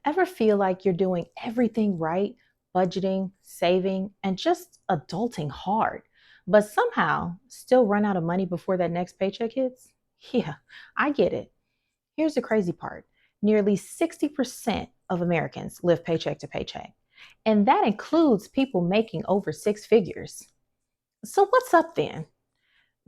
Ever feel like you're doing everything right, budgeting, saving, and just adulting hard, but somehow still run out of money before that next paycheck hits? Yeah, I get it. Here's the crazy part: nearly 60% of Americans live paycheck to paycheck, and that includes people making over six figures. So, what's up then?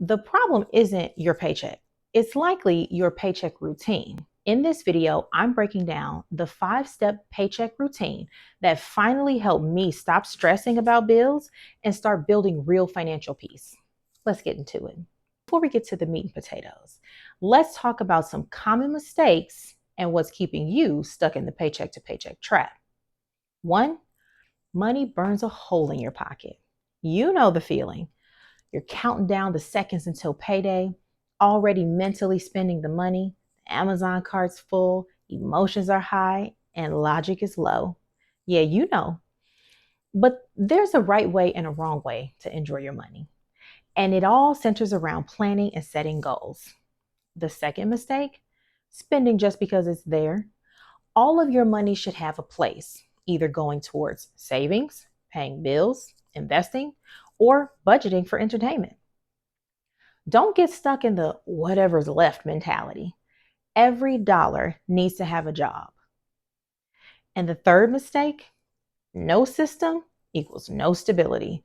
The problem isn't your paycheck, it's likely your paycheck routine. In this video, I'm breaking down the 5-step paycheck routine that finally helped me stop stressing about bills and start building real financial peace. Let's get into it. Before we get to the meat and potatoes, let's talk about some common mistakes and what's keeping you stuck in the paycheck to paycheck trap. One, money burns a hole in your pocket. You know the feeling. You're counting down the seconds until payday, already mentally spending the money. The Amazon cart's full, emotions are high, and logic is low. Yeah, you know. But there's a right way and a wrong way to enjoy your money. And it all centers around planning and setting goals. The second mistake, spending just because it's there. All of your money should have a place, either going towards savings, paying bills, investing, or budgeting for entertainment. Don't get stuck in the whatever's left mentality. Every dollar needs to have a job. And the third mistake, no system equals no stability.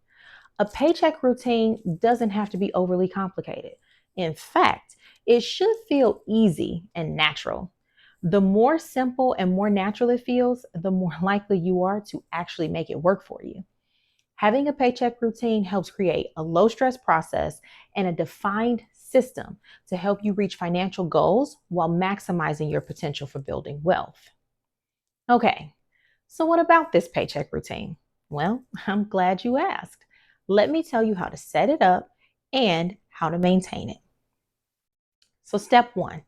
A paycheck routine doesn't have to be overly complicated. In fact, it should feel easy and natural. The more simple and more natural it feels, the more likely you are to actually make it work for you. Having a paycheck routine helps create a low stress process and a defined system to help you reach financial goals while maximizing your potential for building wealth. Okay, so what about this paycheck routine? Well, I'm glad you asked. Let me tell you how to set it up and how to maintain it. So, step one,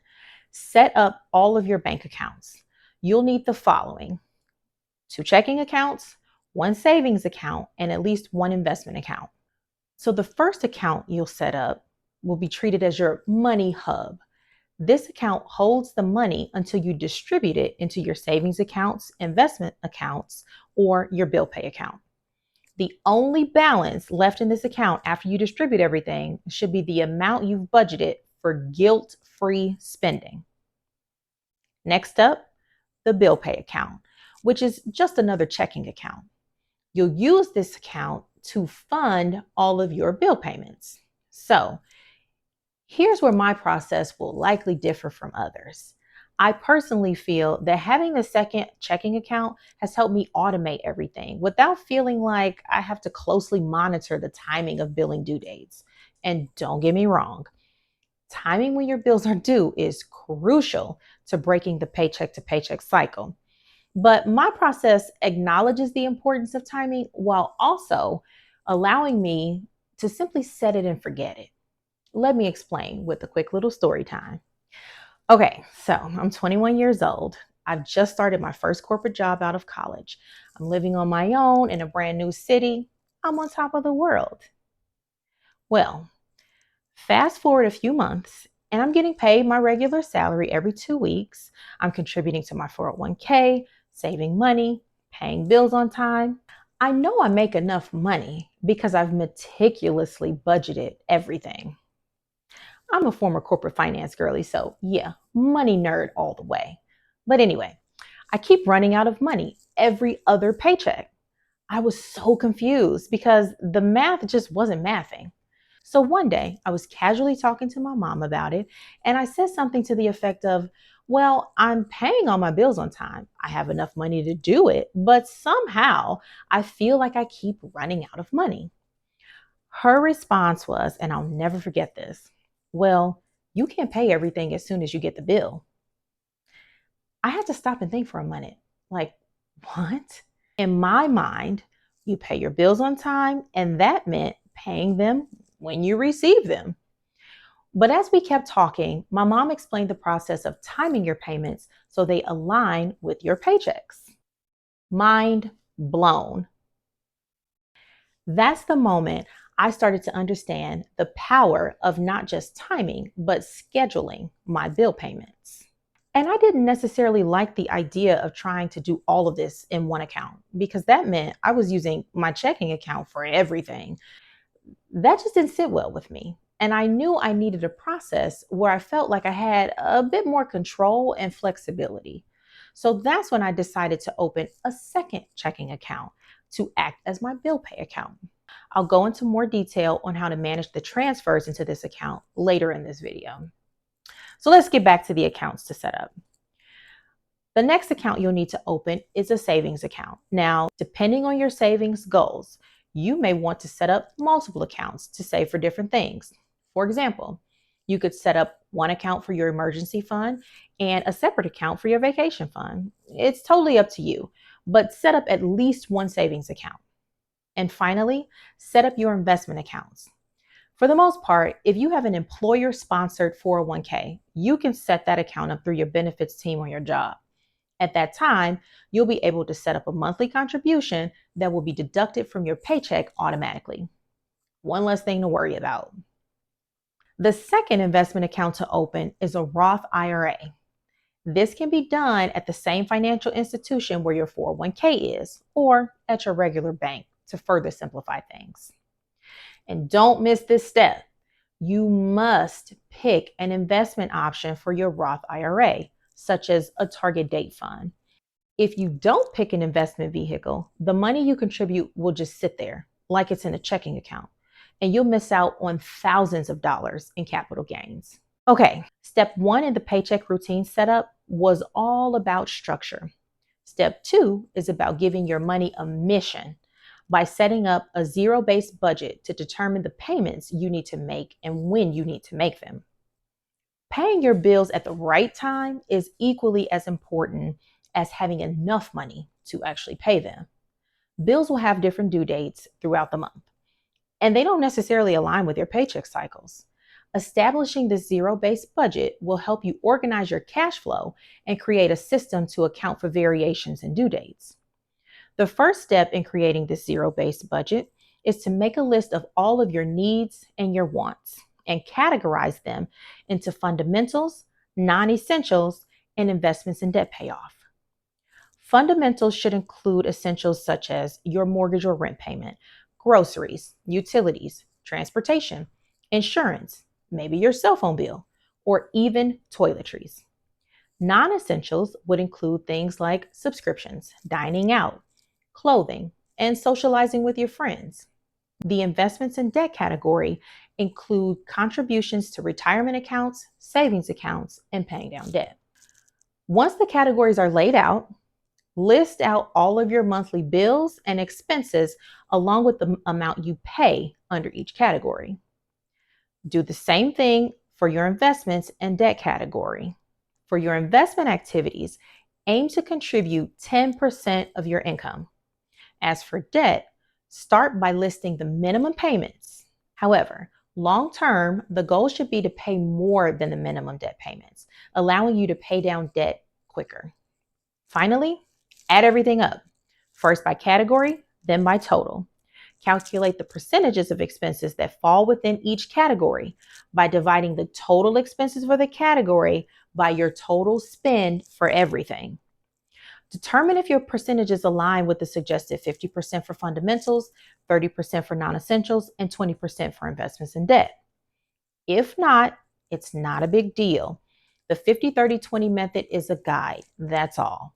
set up all of your bank accounts. You'll need the following: two checking accounts, one savings account, and at least one investment account. So the first account you'll set up will be treated as your money hub. This account holds the money until you distribute it into your savings accounts, investment accounts, or your bill pay account. The only balance left in this account after you distribute everything should be the amount you've budgeted for guilt-free spending. Next up, the bill pay account, which is just another checking account. You'll use this account to fund all of your bill payments. So here's where my process will likely differ from others. I personally feel that having a second checking account has helped me automate everything without feeling like I have to closely monitor the timing of billing due dates. And don't get me wrong, timing when your bills are due is crucial to breaking the paycheck to paycheck cycle. But my process acknowledges the importance of timing while also allowing me to simply set it and forget it. Let me explain with a quick little story time. Okay, so I'm 21 years old. I've just started my first corporate job out of college. I'm living on my own in a brand new city. I'm on top of the world. Well, fast forward a few months, and I'm getting paid my regular salary every 2 weeks. I'm contributing to my 401k, saving money, paying bills on time. I know I make enough money because I've meticulously budgeted everything. I'm a former corporate finance girly, so yeah, money nerd all the way. But anyway, I keep running out of money every other paycheck. I was so confused because the math just wasn't mathing. So one day I was casually talking to my mom about it, and I said something to the effect of, well, I'm paying all my bills on time. I have enough money to do it, but somehow I feel like I keep running out of money. Her response was, and I'll never forget this, well, you can't pay everything as soon as you get the bill. I had to stop and think for a minute. Like, what? In my mind, you pay your bills on time, and that meant paying them when you receive them. But as we kept talking, my mom explained the process of timing your payments so they align with your paychecks. Mind blown. That's the moment I started to understand the power of not just timing, but scheduling my bill payments. And I didn't necessarily like the idea of trying to do all of this in one account because that meant I was using my checking account for everything. That just didn't sit well with me. And I knew I needed a process where I felt like I had a bit more control and flexibility. So that's when I decided to open a second checking account to act as my bill pay account. I'll go into more detail on how to manage the transfers into this account later in this video. So let's get back to the accounts to set up. The next account you'll need to open is a savings account. Now, depending on your savings goals, you may want to set up multiple accounts to save for different things. For example, you could set up one account for your emergency fund and a separate account for your vacation fund. It's totally up to you, but set up at least one savings account. And finally, set up your investment accounts. For the most part, if you have an employer sponsored 401k, you can set that account up through your benefits team on your job. At that time, you'll be able to set up a monthly contribution that will be deducted from your paycheck automatically. One less thing to worry about. The second investment account to open is a Roth IRA. This can be done at the same financial institution where your 401k is, or at your regular bank to further simplify things. And don't miss this step. You must pick an investment option for your Roth IRA, such as a target date fund. If you don't pick an investment vehicle, the money you contribute will just sit there like it's in a checking account, and you'll miss out on thousands of dollars in capital gains. Okay, step one in the paycheck routine setup was all about structure. Step two is about giving your money a mission by setting up a zero-based budget to determine the payments you need to make and when you need to make them. Paying your bills at the right time is equally as important as having enough money to actually pay them. Bills will have different due dates throughout the month, and they don't necessarily align with your paycheck cycles. Establishing this zero-based budget will help you organize your cash flow and create a system to account for variations in due dates. The first step in creating this zero-based budget is to make a list of all of your needs and your wants and categorize them into fundamentals, non-essentials, and investments and debt payoff. Fundamentals should include essentials such as your mortgage or rent payment, groceries, utilities, transportation, insurance, maybe your cell phone bill, or even toiletries. Non-essentials would include things like subscriptions, dining out, clothing, and socializing with your friends. The investments and debt category include contributions to retirement accounts, savings accounts, and paying down debt. Once the categories are laid out, list out all of your monthly bills and expenses along with the amount you pay under each category. Do the same thing for your investments and debt category. For your investment activities, aim to contribute 10% of your income. As for debt, start by listing the minimum payments. However, long term, the goal should be to pay more than the minimum debt payments, allowing you to pay down debt quicker. Finally, add everything up, first by category, then by total. Calculate the percentages of expenses that fall within each category by dividing the total expenses for the category by your total spend for everything. Determine if your percentages align with the suggested 50% for fundamentals, 30% for non-essentials, and 20% for investments and debt. If not, it's not a big deal. The 50-30-20 method is a guide, that's all.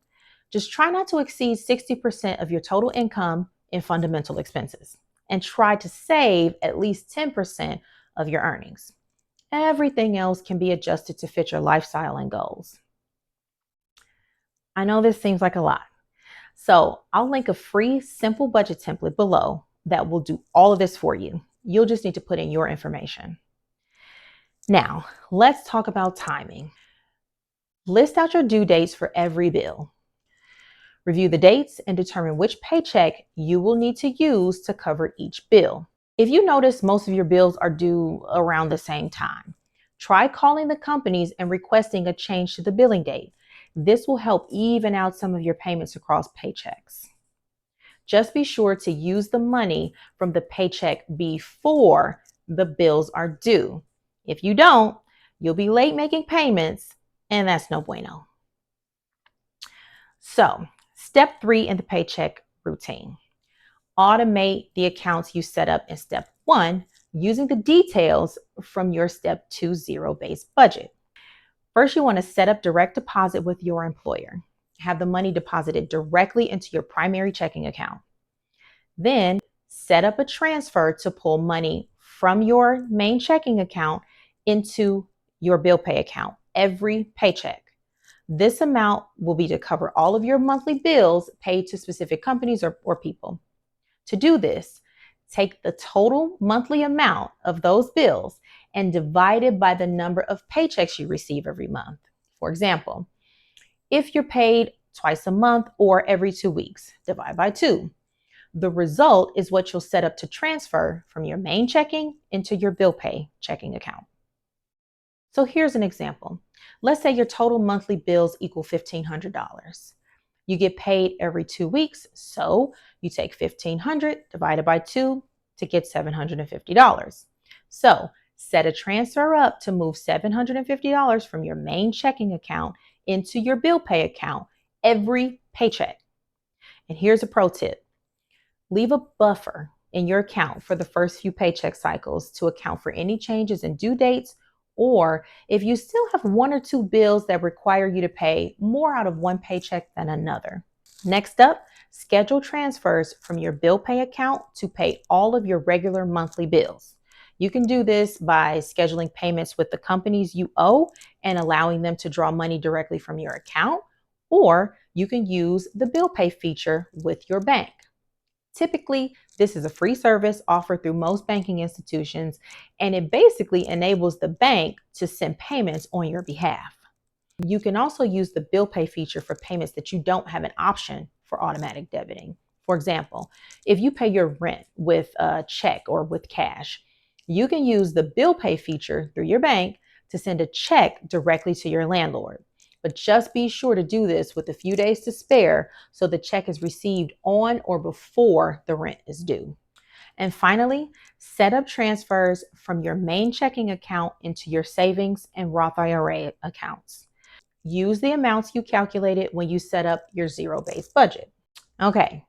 Just try not to exceed 60% of your total income in fundamental expenses, and try to save at least 10% of your earnings. Everything else can be adjusted to fit your lifestyle and goals. I know this seems like a lot, so I'll link a free simple budget template below that will do all of this for you. You'll just need to put in your information. Now, let's talk about timing. List out your due dates for every bill. Review the dates and determine which paycheck you will need to use to cover each bill. If you notice most of your bills are due around the same time, try calling the companies and requesting a change to the billing date. This will help even out some of your payments across paychecks. Just be sure to use the money from the paycheck before the bills are due. If you don't, you'll be late making payments and that's no bueno. So, step 3 in the paycheck routine: automate the accounts you set up in step 1 using the details from your step 2 zero-based budget. First, you want to set up direct deposit with your employer. Have the money deposited directly into your primary checking account. Then, set up a transfer to pull money from your main checking account into your bill pay account every paycheck. This amount will be to cover all of your monthly bills paid to specific companies or people. To do this, take the total monthly amount of those bills and divide it by the number of paychecks you receive every month. For example, if you're paid twice a month or every 2 weeks, divide by 2. The result is what you'll set up to transfer from your main checking into your bill pay checking account. So here's an example. Let's say your total monthly bills equal $1,500. You get paid every 2 weeks, so you take $1,500 divided by 2 to get $750. So set a transfer up to move $750 from your main checking account into your bill pay account every paycheck. And here's a pro tip: leave a buffer in your account for the first few paycheck cycles to account for any changes in due dates, or if you still have 1 or 2 bills that require you to pay more out of one paycheck than another. Next up, schedule transfers from your bill pay account to pay all of your regular monthly bills. You can do this by scheduling payments with the companies you owe and allowing them to draw money directly from your account, or you can use the bill pay feature with your bank. Typically, this is a free service offered through most banking institutions, and it basically enables the bank to send payments on your behalf. You can also use the bill pay feature for payments that you don't have an option for automatic debiting. For example, if you pay your rent with a check or with cash, you can use the bill pay feature through your bank to send a check directly to your landlord. But just be sure to do this with a few days to spare so the check is received on or before the rent is due. And finally, set up transfers from your main checking account into your savings and Roth IRA accounts. Use the amounts you calculated when you set up your zero-based budget. Okay,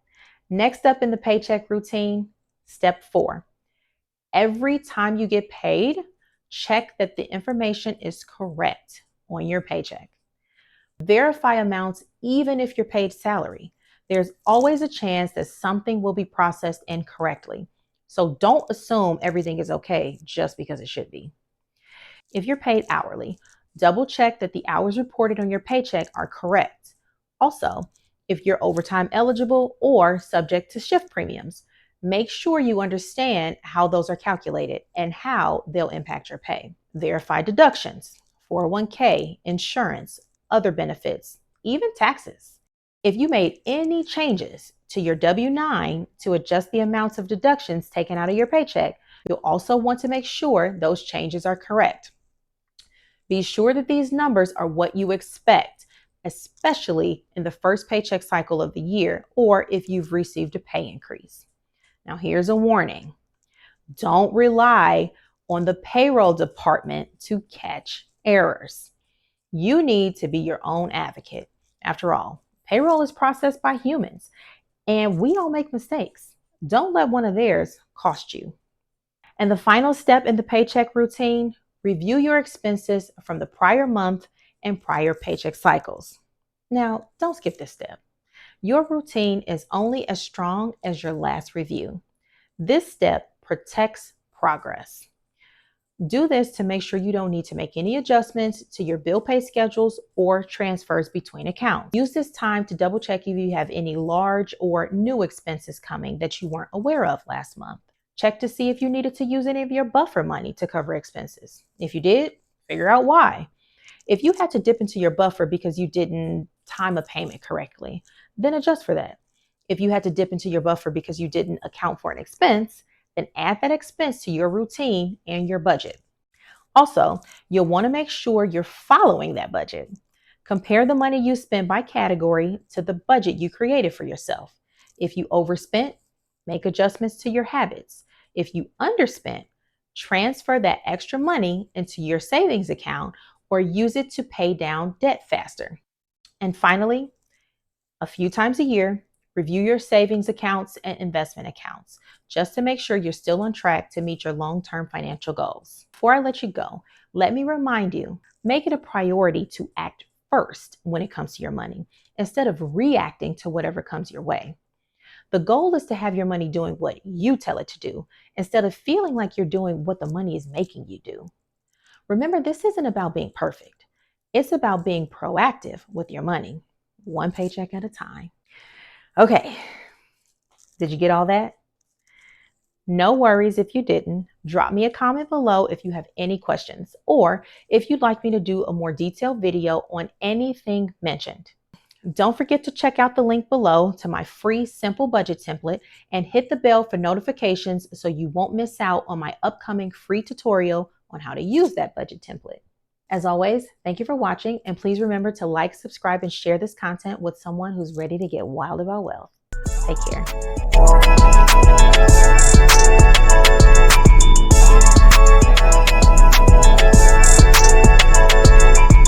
next up in the paycheck routine, step 4. Every time you get paid, check that the information is correct on your paycheck. Verify amounts even if you're paid salary. There's always a chance that something will be processed incorrectly. So don't assume everything is okay just because it should be. If you're paid hourly, double check that the hours reported on your paycheck are correct. Also, if you're overtime eligible or subject to shift premiums, make sure you understand how those are calculated and how they'll impact your pay. Verify deductions, 401k, insurance, other benefits, even taxes. If you made any changes to your W-9 to adjust the amounts of deductions taken out of your paycheck, you'll also want to make sure those changes are correct. Be sure that these numbers are what you expect, especially in the first paycheck cycle of the year or if you've received a pay increase. Now, here's a warning: don't rely on the payroll department to catch errors. You need to be your own advocate. After all, payroll is processed by humans, and we all make mistakes. Don't let one of theirs cost you. And the final step in the paycheck routine: review your expenses from the prior month and prior paycheck cycles. Now, don't skip this step. Your routine is only as strong as your last review. This step protects progress. Do this to make sure you don't need to make any adjustments to your bill pay schedules or transfers between accounts. Use this time to double check if you have any large or new expenses coming that you weren't aware of last month. Check to see if you needed to use any of your buffer money to cover expenses. If you did, figure out why. If you had to dip into your buffer because you didn't time a payment correctly, then adjust for that. If you had to dip into your buffer because you didn't account for an expense, then add that expense to your routine and your budget. Also, you'll want to make sure you're following that budget. Compare the money you spend by category to the budget you created for yourself. If you overspent, make adjustments to your habits. If you underspent, transfer that extra money into your savings account or use it to pay down debt faster. And finally, a few times a year, review your savings accounts and investment accounts just to make sure you're still on track to meet your long-term financial goals. Before I let you go, let me remind you, make it a priority to act first when it comes to your money instead of reacting to whatever comes your way. The goal is to have your money doing what you tell it to do instead of feeling like you're doing what the money is making you do. Remember, this isn't about being perfect. It's about being proactive with your money, one paycheck at a time. Okay, did you get all that? No worries if you didn't. Drop me a comment below if you have any questions or if you'd like me to do a more detailed video on anything mentioned. Don't forget to check out the link below to my free simple budget template and hit the bell for notifications so you won't miss out on my upcoming free tutorial on how to use that budget template. As always, thank you for watching, and please remember to like, subscribe, and share this content with someone who's ready to get wild about wealth. Take care.